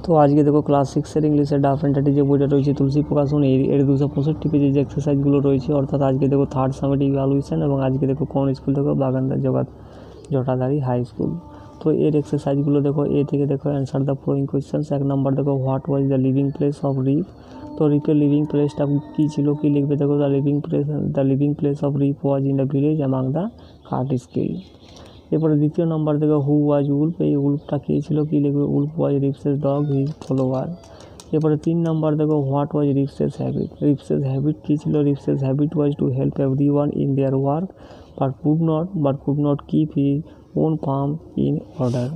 তো আজকে দেখো ক্লাস 6-এর ইংলিশের ডাফ অ্যান্ড ডার্টি যে বইটা রয়েছে তুলসী প্রকাশন এর 265 পেজে যে এক্সারসাইজগুলো রয়েছে, অর্থাৎ আজকে দেখো থার্ড সামেটিভ ইভ্যালুয়েশন এবং আজকে দেখো কোন স্কুল দেখো বাগানদার জটাধারী হাই স্কুল। তো এর এক্সারসাইজগুলো দেখো এ থেকে দেখো অ্যান্সার দ্য ফলোইং কোয়েশ্চেন্স। 1 নম্বর দেখো what was the living place of Rip. তো রিপের লিভিং প্লেসটা কী ছিল, কী লিখবে দেখো the living place of Rip was in the village among the Catskill. এরপরে দ্বিতীয় নম্বর দেখো হু ওয়াজ উল্ফ, এই উল্ফটা কী ছিল, কী লিখবে wolf was Rip's dog his follower. এরপরে 3 নম্বর দেখো what was Rip's habit. Rip's habit কী ছিল, Rip's habit was to help everyone in their work but could not keep his own farm in order.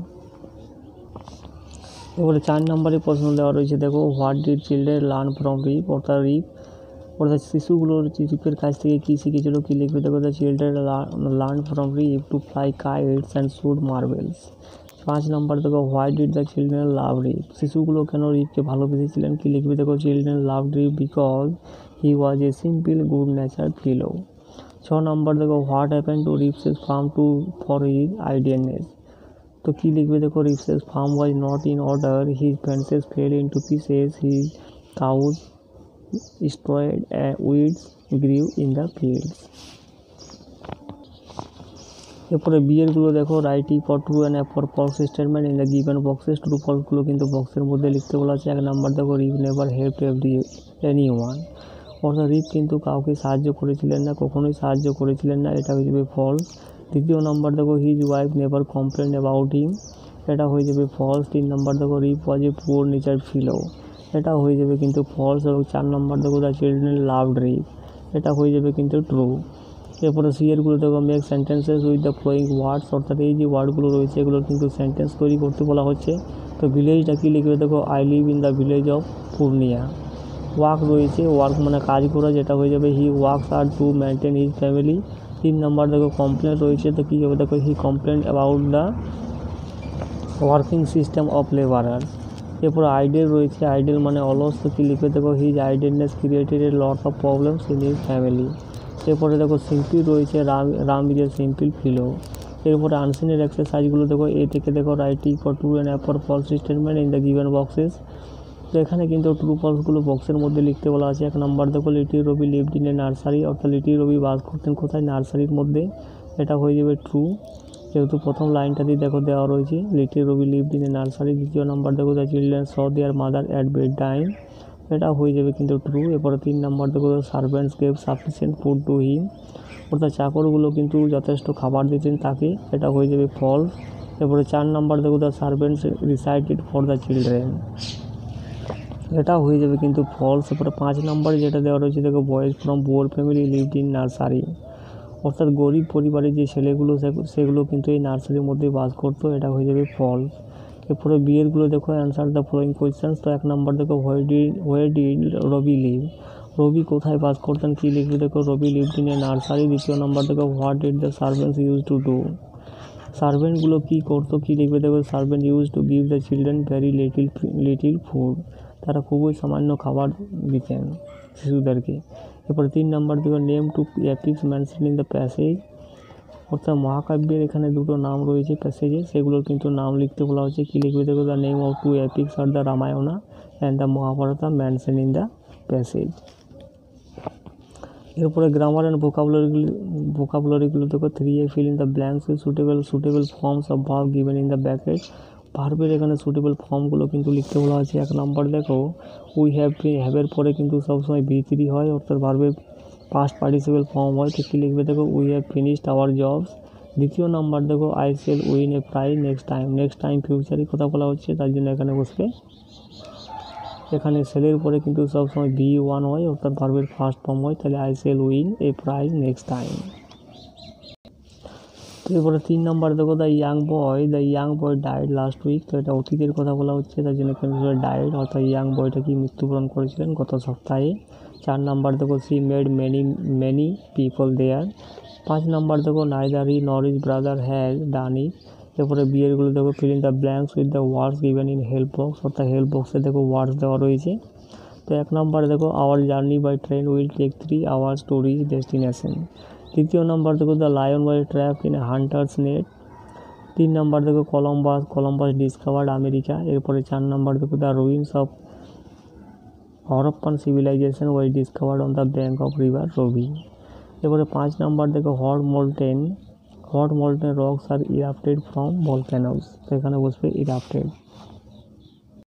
এবারে 4 নম্বরের প্রশ্ন দেওয়া রয়েছে দেখো what did children learn from Rip, অর্থাৎ শিশুগুলোর রিপের কাছ থেকে কী শিখেছিল, কী লিখবে দেখো the children learn from Rip to fly kites and shoot marbles. 5 number দেখো why did the children love Rip, শিশুগুলো কেন রিপকে ভালোবেসেছিলেন, কী লিখবে দেখো children love Rip because he was a simple good nature fellow. 6 number দেখো what happen to Rip's farm for his idleness. তো কী লিখবে দেখো Rip's farm was not in order, his fences fell into pieces, his cows destroyed weeds grew in the fields। এরপরে বিয়েরগুলো দেখো write for true and for false statement in the given boxes. True ফলসগুলো কিন্তু বক্সের মধ্যে লিখতে বলা আছে। 1 নম্বর দেখো Rip never help anyone, অর্থাৎ রিপ কিন্তু কাউকে সাহায্য করেছিলেন না, কখনোই সাহায্য করেছিলেন না, এটা হয়ে যাবে ফলস। 2 নম্বর দেখো his wife never complain about him, এটা হয়ে যাবে ফলস। 3 নম্বর দেখো রিপ ওয়াজ এ পুয়ার নেচার ফিলো, এটা হয়ে যাবে কিন্তু ফলস। এবং 4 নম্বর দেখো দ্য চিলড্রেন লাভড রিপ, এটা হয়ে যাবে কিন্তু ট্রু। এরপরে সিএরগুলো দেখো make sentences with the following words, অর্থাৎ এই যে ওয়ার্ডগুলো রয়েছে এগুলো কিন্তু সেন্টেন্স তৈরি করতে বলা হচ্ছে। তো ভিলেজটা কী লিখবে দেখো I live in the village of Purnia. Work রয়েছে, ওয়ার্ক মানে কাজ করা, যেটা হয়ে যাবে he works are to maintain his family. 3 নম্বর দেখো কমপ্লেন রয়েছে, তো কী হবে দেখো he complain about the working system of labourer. এরপর আইডেল রয়েছে, আইডেল মানে অলস, তো কী লিখবে দেখো his idleness created a lot of problems in his family. এরপরে দেখো সিম্পল রয়েছে, Ram is a simple fellow. এরপরে আনসিনের এক্সারসাইজগুলো দেখো এ থেকে দেখো write for true and for false statement in the given boxes. তো এখানে কিন্তু ট্রু ফলসগুলো বক্সের মধ্যে লিখতে বলা আছে। 1 নম্বর দেখো little Rabi lived in a nursery, অর্থাৎ লিটিল রবি বাস করতেন কোথায়, নার্সারির মধ্যে, এটা হয়ে যাবে ট্রু, যেহেতু প্রথম লাইনটাতেই দেখো দেওয়া রয়েছে little Rabi lived in a nursery. 2 নম্বর দেখো the children saw their mother at bed time, এটা হয়ে যাবে কিন্তু ট্রু। এরপরে 3 নম্বর দেখো servants gave sufficient food to him, অর্থাৎ চাকরগুলো কিন্তু যথেষ্ট খাবার দিতেন তাকে, এটা হয়ে যাবে ফলস। এরপরে 4 নম্বর দেখো the servants recited for the children, এটা হয়ে যাবে কিন্তু ফলস। এরপরে 5 নম্বরে যেটা দেওয়া রয়েছে দেখো boys from poor family lived in nursery, অর্থাৎ গরিব পরিবারের যে ছেলেগুলো সেগুলো কিন্তু এই নার্সারির মধ্যে বাস করতো, এটা হয়ে যাবে ফলস। এরপরে বিয়েরগুলো দেখো অ্যান্সার দ্য ফলোয়িং কোয়েশ্চেন্স। তো 1 নম্বর দেখো হোয়ার ডিড রবি লিভ, রবি কোথায় বাস করতেন, কী লিখবে দেখো Ravi lived in a nursery. 2 নম্বর দেখো what did the servants use to do, সার্ভেন্টগুলো কী করতো, কী লিখবে দেখো servant use to give the children very little food, তারা খুবই সামান্য খাবার দিতেন শিশুদেরকে। এরপরে 3 নম্বর দেখো name two epics mention in the passage, অর্থাৎ মহাকাব্যের এখানে 2টো নাম রয়েছে প্যাসেজে, সেগুলোর কিন্তু নাম লিখতে বলা হচ্ছে। কী লিখবে দেখো the name of 2 epics are the Ramayana and the Mahabharata mention in the passage. এরপরে গ্রামার অ্যান্ড ভোকাবুলারিগুলো দেখো 3A feel in the blanks with suitable forms of verb given in the bracket. ভার্বের এখানে সুটেবল ফর্মগুলো কিন্তু লিখতে বলা আছে। 1 নম্বর দেখো উই হ্যাভের পরে কিন্তু সবসময় V3 হয়, অর্থাৎ ভার্বের পাস্ট পার্টিসিপেল ফর্ম হয়, তো কী লিখবে দেখো we have finished our jobs. 2 নম্বর দেখো I shall win a prize next time ফিউচারের কথা বলা হচ্ছে, তার জন্য এখানে বসবে, এখানে সেলের পরে কিন্তু সবসময় V1 হয়, অর্থাৎ ভার্বের ফার্স্ট ফর্ম হয়, তাহলে I shall win a prize next time. তো এরপরে 3 নম্বর দেখো the young boy died last week, তো এটা অতীতের কথা বলা হচ্ছে, তার জন্য কিন্তু ডাইড, অর্থাৎ ইয়াং বয়টা কি মৃত্যুবরণ করেছিলেন গত সপ্তাহে। 4 নম্বর দেখো she made many people there. 5 number দেখো neither he nor his brother has done it. এরপরে বিয়েরগুলো দেখো fill in the blanks with the words given in help box, অর্থাৎ হেল্প বক্সে দেখো ওয়ার্ডস দেওয়া রয়েছে। তো 1 নম্বর দেখো our journey by train will take 3 hours to reach destination. 2 নম্বর দেখো the lion was trapped in a hunter's net. 3 number দেখো Columbus discovered America. এরপরে 4 নাম্বার দেখো the ruins of Harappan civilisation was discovered on the bank of river Ravi. এরপরে 5 number দেখো hot molten rocks are erupted from volcanoes, তো এখানে বসবে ইরাপ্টেড।